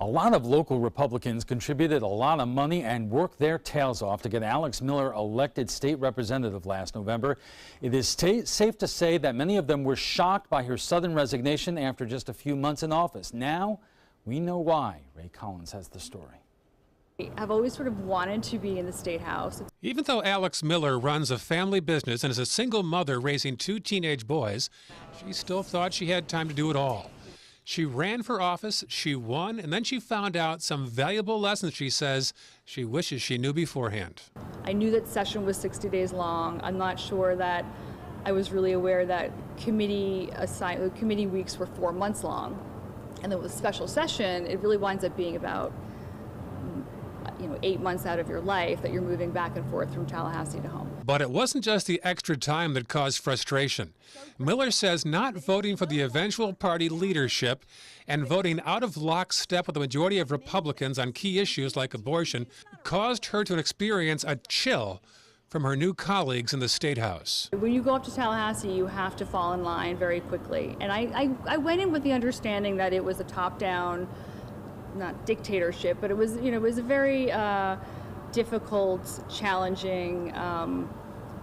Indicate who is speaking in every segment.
Speaker 1: A lot of local Republicans contributed a lot of money and worked their tails off to get Alex Miller elected state representative last November. It is safe to say that many of them were shocked by her sudden resignation after just a few months in office. Now we know why. Ray Collins has the story.
Speaker 2: I've always sort of wanted to be in the State House.
Speaker 3: Even though Alex Miller runs a family business and is a single mother raising 2 teenage boys, she still thought she had time to do it all. She ran for office, she won, and then she found out some valuable lessons she says she wishes she knew beforehand.
Speaker 2: I knew that session was 60 days long. I'm not sure that I was really aware that committee weeks were 4 months long. And then with special session, it really winds up being about 8 months out of your life that you're moving back and forth from Tallahassee to home.
Speaker 3: But it wasn't just the extra time that caused frustration. Miller says not voting for the eventual party leadership and voting out of lockstep with the majority of Republicans on key issues like abortion caused her to experience a chill from her new colleagues in the State House.
Speaker 2: When you go up to Tallahassee, you have to fall in line very quickly. And I went in with the understanding that it was a top-down, not dictatorship, but it was a very difficult, challenging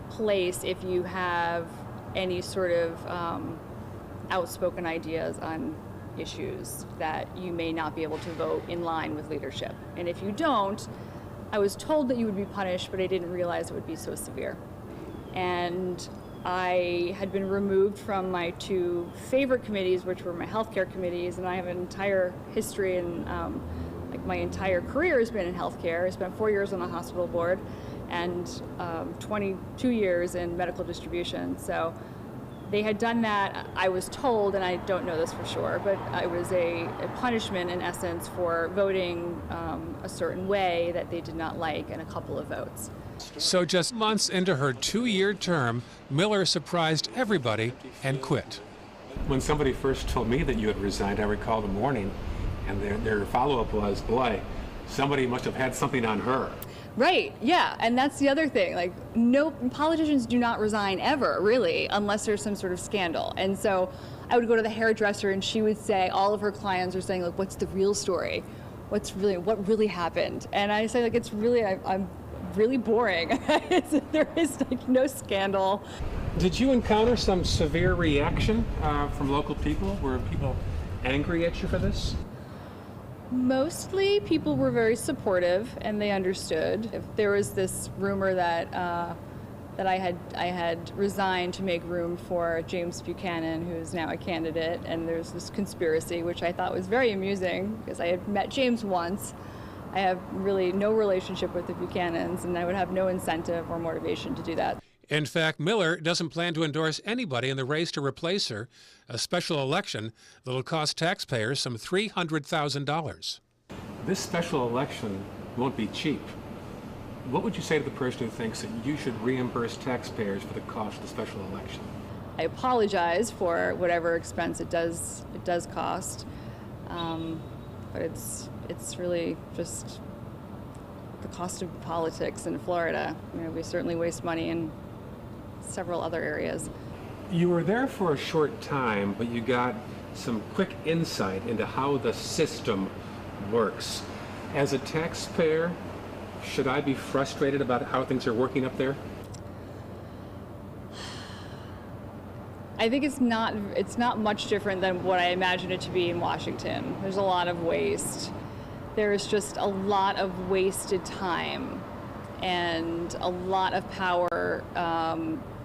Speaker 2: place if you have any sort of outspoken ideas on issues that you may not be able to vote in line with leadership. And if you don't, I was told that you would be punished, but I didn't realize it would be so severe. And I had been removed from my 2 favorite committees, which were my healthcare committees, and I have an entire history and my entire career has been in healthcare. I spent 4 years on the hospital board and 22 years in medical distribution. So they had done that, I was told, and I don't know this for sure, but it was a punishment in essence for voting a certain way that they did not like in a couple of votes.
Speaker 3: So just months into her 2-year term, Miller surprised everybody and quit.
Speaker 4: When somebody first told me that you had resigned, I recall the morning, and their follow-up was, boy, somebody must have had something on her.
Speaker 2: Right, yeah, and that's the other thing. Like, no, politicians do not resign ever, really, unless there's some sort of scandal. And so I would go to the hairdresser and she would say, all of her clients are saying, like, what's the real story? What really happened? And I say, like, it's really, I'm really boring. There is like no scandal.
Speaker 4: Did you encounter some severe reaction from local people? Were people angry at you for this?
Speaker 2: Mostly people were very supportive and they understood. If there was this rumor that I had resigned to make room for James Buchanan, who is now a candidate, and there's this conspiracy, which I thought was very amusing because I had met James once. I have really no relationship with the Buchanans, and I would have no incentive or motivation to do that.
Speaker 3: In fact, Miller doesn't plan to endorse anybody in the race to replace her, a special election that'll cost taxpayers some $300,000.
Speaker 4: This special election won't be cheap. What would you say to the person who thinks that you should reimburse taxpayers for the cost of the special election?
Speaker 2: I apologize for whatever expense it does cost, but it's really just the cost of politics in Florida. We certainly waste money in several other areas.
Speaker 4: You were there for a short time, but you got some quick insight into how the system works. As a taxpayer, should I be frustrated about how things are working up there?
Speaker 2: I think it's not much different than what I imagine it to be in Washington. There's a lot of waste. There's just a lot of wasted time and a lot of power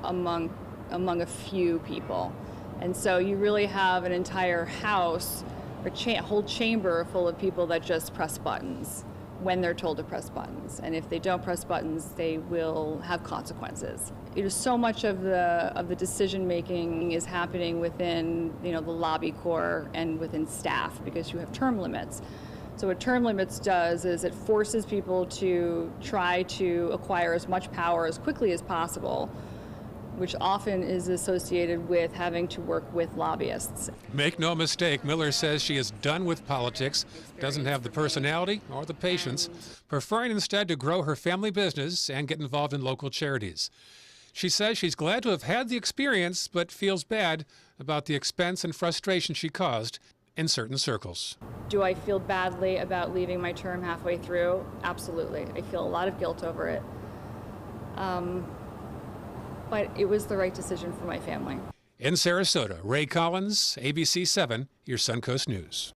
Speaker 2: among a few people. And so you really have an entire house or whole chamber full of people that just press buttons when they're told to press buttons. And if they don't press buttons, they will have consequences. So much of the decision making is happening within the lobby corps and within staff because you have term limits. So what term limits does is it forces people to try to acquire as much power as quickly as possible, which often is associated with having to work with lobbyists.
Speaker 3: Make no mistake, Miller says she is done with politics, doesn't have the personality or the patience, preferring instead to grow her family business and get involved in local charities. She says she's glad to have had the experience, but feels bad about the expense and frustration she caused. in certain circles.
Speaker 2: Do I feel badly about leaving my term halfway through? Absolutely. I feel a lot of guilt over it. But it was the right decision for my family.
Speaker 3: In Sarasota, Ray Collins, ABC7, your Suncoast News.